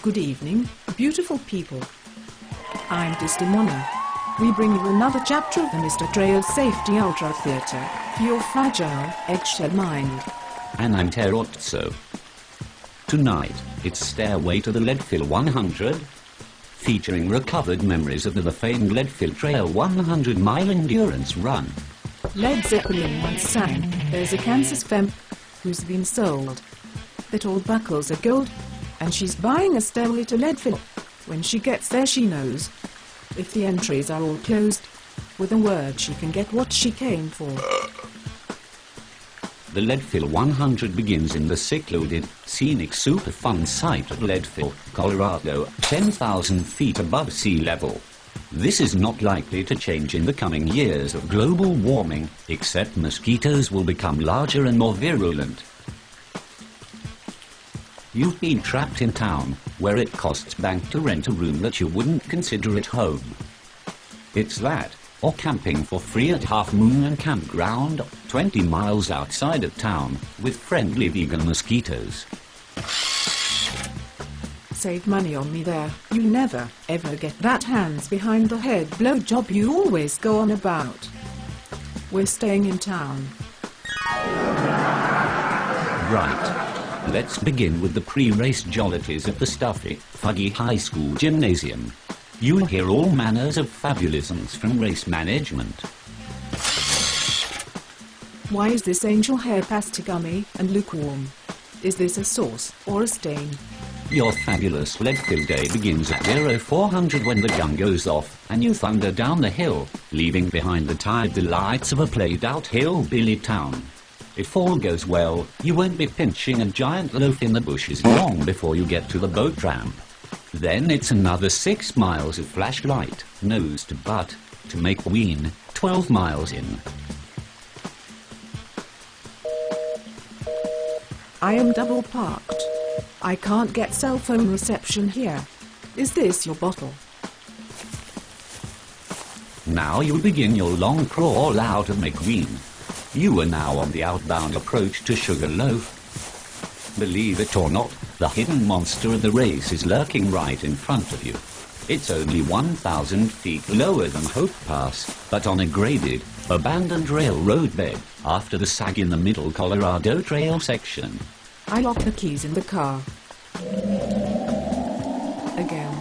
Good evening, beautiful people. I'm Desdemona. We bring you another chapter of the Mr. Trail Safety Ultra Theatre for your fragile, eggshell mind. And I'm Terrazzo. Tonight, it's Stairway to the Leadville 100, featuring recovered memories of the famed Leadville Trail 100-mile endurance run. Led Zeppelin once sang, "There's a Kansas femme who's been sold, that all buckles are gold, and she's buying a stairway to Leadville. When she gets there she knows, if the entries are all closed, with a word she can get what she came for." The Leadville 100 begins in the secluded, scenic super-fun site at Leadville, Colorado, 10,000 feet above sea level. This is not likely to change in the coming years of global warming, except mosquitoes will become larger and more virulent. You've been trapped in town, where it costs bank to rent a room that you wouldn't consider at home. It's that, or camping for free at Half Moon and Campground, 20 miles outside of town, with friendly vegan mosquitoes. Save money on me there. You never, ever get that hands behind the head blowjob you always go on about. We're staying in town. Right. Let's begin with the pre-race jollities at the stuffy, fuggy high school gymnasium. You'll hear all manners of fabulisms from race management. Why is this angel hair pasty gummy and lukewarm? Is this a sauce or a stain? Your fabulous Leadville day begins at 0400 when the gun goes off and you thunder down the hill, leaving behind the tired delights of a played-out hillbilly town. If all goes well, you won't be pinching a giant loaf in the bushes long before you get to the boat ramp. Then it's another 6 miles of flashlight, nose to butt, to make Ween, 12 miles in. I am double parked. I can't get cell phone reception here. Is this your bottle? Now you'll begin your long crawl out of McQueen. You are now on the outbound approach to Sugarloaf. Believe it or not, the hidden monster of the race is lurking right in front of you. It's only 1,000 feet lower than Hope Pass, but on a graded, abandoned railroad bed after the sag-in-the-middle Colorado Trail section. I locked the keys in the car. Again.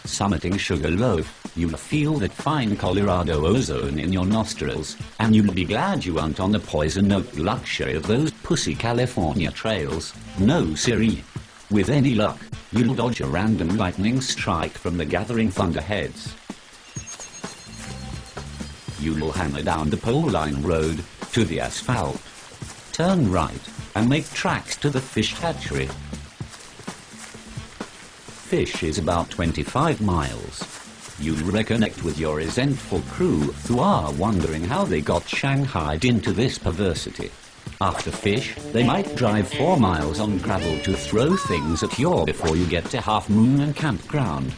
Summiting Sugarloaf, you'll feel that fine Colorado ozone in your nostrils, and you'll be glad you aren't on the poison-oak luxury of those pussy California trails. No siree. With any luck, you'll dodge a random lightning strike from the gathering thunderheads. You'll hammer down the pole line road to the asphalt. Turn right and make tracks to the fish hatchery. Fish is about 25 miles. You'll reconnect with your resentful crew who are wondering how they got shanghaied into this perversity. After Fish, they might drive 4 miles on gravel to throw things at you before you get to Half Moon and Campground.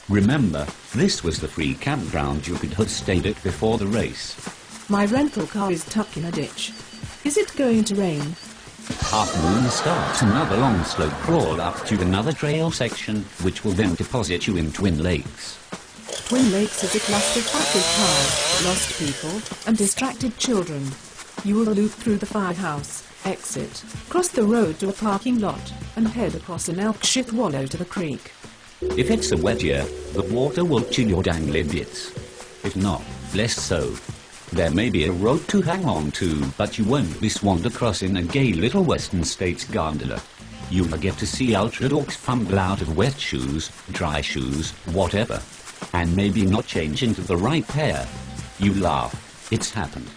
Remember, this was the free campground you could have stayed at before the race. My rental car is tucked in a ditch. Is it going to rain? Half Moon starts another long slow crawl up to another trail section, which will then deposit you in Twin Lakes. Twin Lakes is a clusterfuck of cars, lost people, and distracted children. You will loop through the firehouse, exit, cross the road to a parking lot, and head across an elk shit wallow to the creek. If it's a wet year, the water will chill your dangly bits. If not, less so. There may be a road to hang on to, but you won't be swanned across in a gay little Western States gondola. You'll get to see ultra-dorks fumble out of wet shoes, dry shoes, whatever. And maybe not change into the right pair. You laugh. It's happened.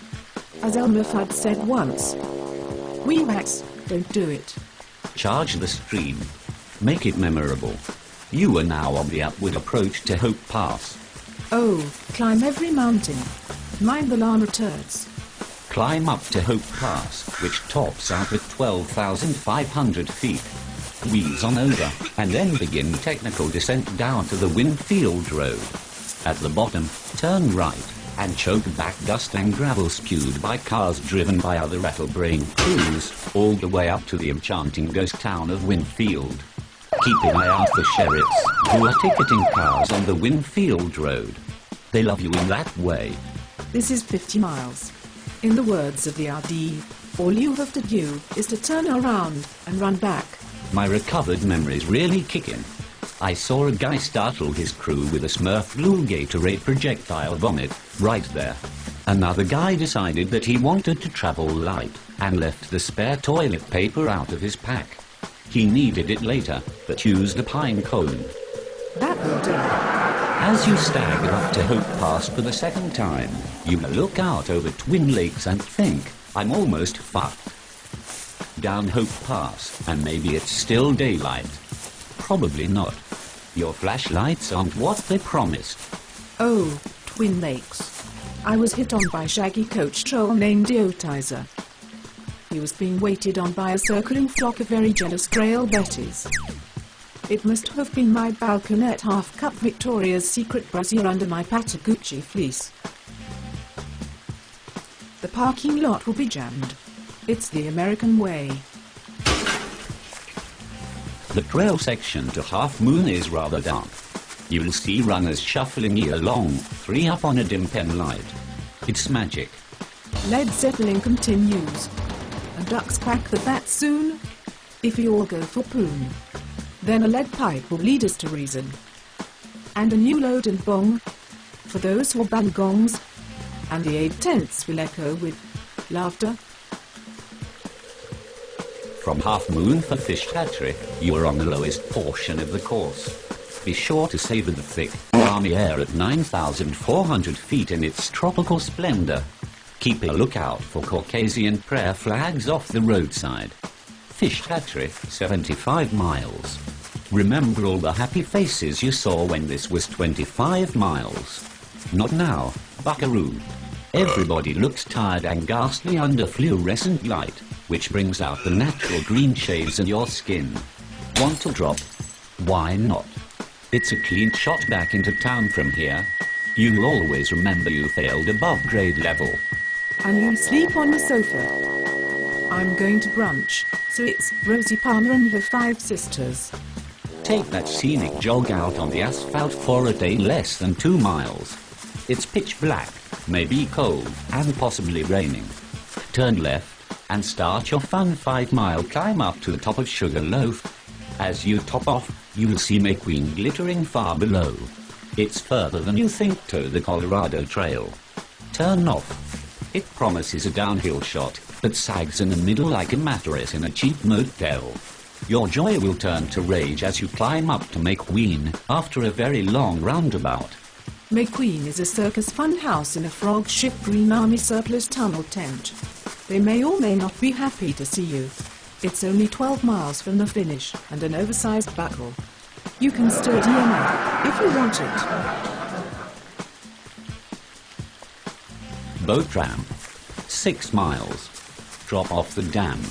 As Elmer Fudd said once, "We Max, don't do it." Charge the stream. Make it memorable. You are now on the upward approach to Hope Pass. Oh, climb every mountain. Mind the llama turds. Climb up to Hope Pass, which tops out at 12,500 feet. Wheeze on over, and then begin technical descent down to the Winfield Road. At the bottom, turn right, and choked back dust and gravel spewed by cars driven by other rattle-brained crews, all the way up to the enchanting ghost town of Winfield. Keep an eye out for sheriffs, who are ticketing cars on the Winfield Road. They love you in that way. This is 50 miles. In the words of the RD, all you have to do is to turn around and run back. My recovered memories really kick in. I saw a guy startle his crew with a Smurf blue Gatorade projectile vomit, right there. Another guy decided that he wanted to travel light, and left the spare toilet paper out of his pack. He needed it later, but used a pine cone. That will do. As you stagger up to Hope Pass for the second time, you look out over Twin Lakes and think, I'm almost fucked. Down Hope Pass, and maybe it's still daylight. Probably not. Your flashlights aren't what they promised. Oh, Twin Lakes. I was hit on by shaggy coach troll named Diotizer. He was being waited on by a circling flock of very jealous trail betties. It must have been my balconette half-cup Victoria's Secret brassiere under my Patagucci fleece. The parking lot will be jammed. It's the American way. The trail section to Half Moon is rather dark. You'll see runners shuffling along, 3 up on a dim pen light. It's magic. Lead Zeppelin continues. And ducks crack the bat soon, if we all go for poon. Then a lead pipe will lead us to reason. And a new load and bong, for those who bang gongs. And the 8 tents will echo with laughter. From Half Moon for Fish Hatchery, you are on the lowest portion of the course. Be sure to savor the thick, balmy air at 9,400 feet in its tropical splendor. Keep a lookout for Caucasian prayer flags off the roadside. Fish Hatchery, 75 miles. Remember all the happy faces you saw when this was 25 miles. Not now, buckaroo. Everybody looks tired and ghastly under fluorescent light, which brings out the natural green shades in your skin. Want to drop? Why not? It's a clean shot back into town from here. You'll always remember you failed above grade level. And you sleep on the sofa. I'm going to brunch, so it's Rosie Palmer and her 5 sisters. Take that scenic jog out on the asphalt for a day less than 2 miles. It's pitch black, maybe cold, and possibly raining. Turn left and start your fun 5-mile climb up to the top of Sugar Loaf. As you top off, you'll see McQueen glittering far below. It's further than you think to the Colorado Trail. Turn off. It promises a downhill shot, but sags in the middle like a mattress in a cheap motel. Your joy will turn to rage as you climb up to McQueen after a very long roundabout. McQueen is a circus fun house in a frog-shaped Green Army surplus tunnel tent. They may or may not be happy to see you. It's only 12 miles from the finish and an oversized buckle. You can still DNF if you want it. Boat ramp, 6 miles. Drop off the dam.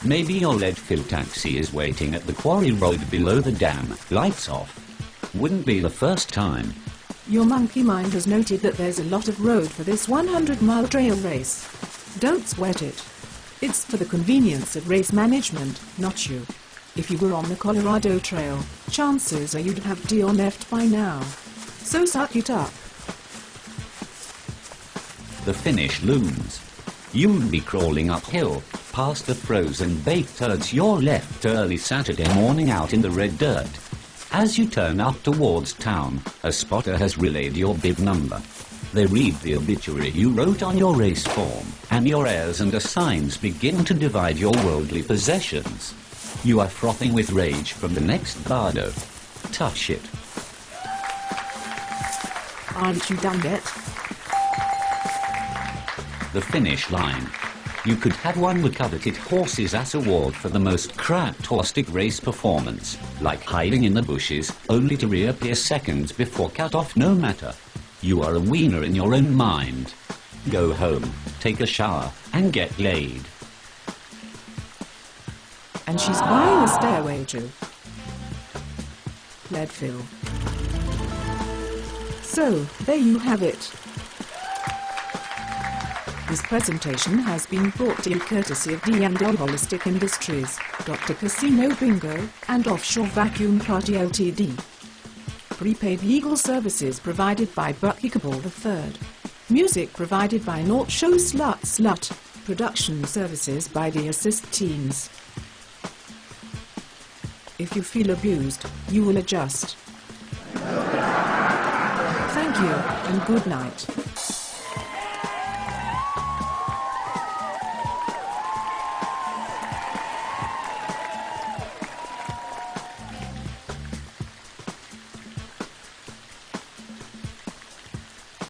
Maybe your Leadville taxi is waiting at the quarry road below the dam, lights off. Wouldn't be the first time. Your monkey mind has noted that there's a lot of road for this 100-mile trail race. Don't sweat it. It's for the convenience of race management, not you. If you were on the Colorado Trail, chances are you'd have DNF'd by now. So suck it up. The finish looms. You'll be crawling uphill, past the frozen baked turds your left early Saturday morning out in the red dirt. As you turn up towards town, a spotter has relayed your bib number. They read the obituary you wrote on your race form, and your heirs and assigns begin to divide your worldly possessions. You are frothing with rage from the next bardo. Touch it. Aren't you done yet? The finish line. You could have won the coveted Horse's Ass Award for the most craptastic race performance, like hiding in the bushes, only to reappear seconds before cut-off no matter. You are a wiener in your own mind. Go home, take a shower, and get laid. And she's buying a Stairway To Leadville. So, there you have it. This presentation has been brought to you courtesy of D&O Holistic Industries, Dr. Casino Bingo, and Offshore Vacuum Party Ltd. Prepaid legal services provided by Bucky Cabal III. Music provided by Naught Show Slut. Production services by the Assist Teams. If you feel abused, you will adjust. Thank you, and good night.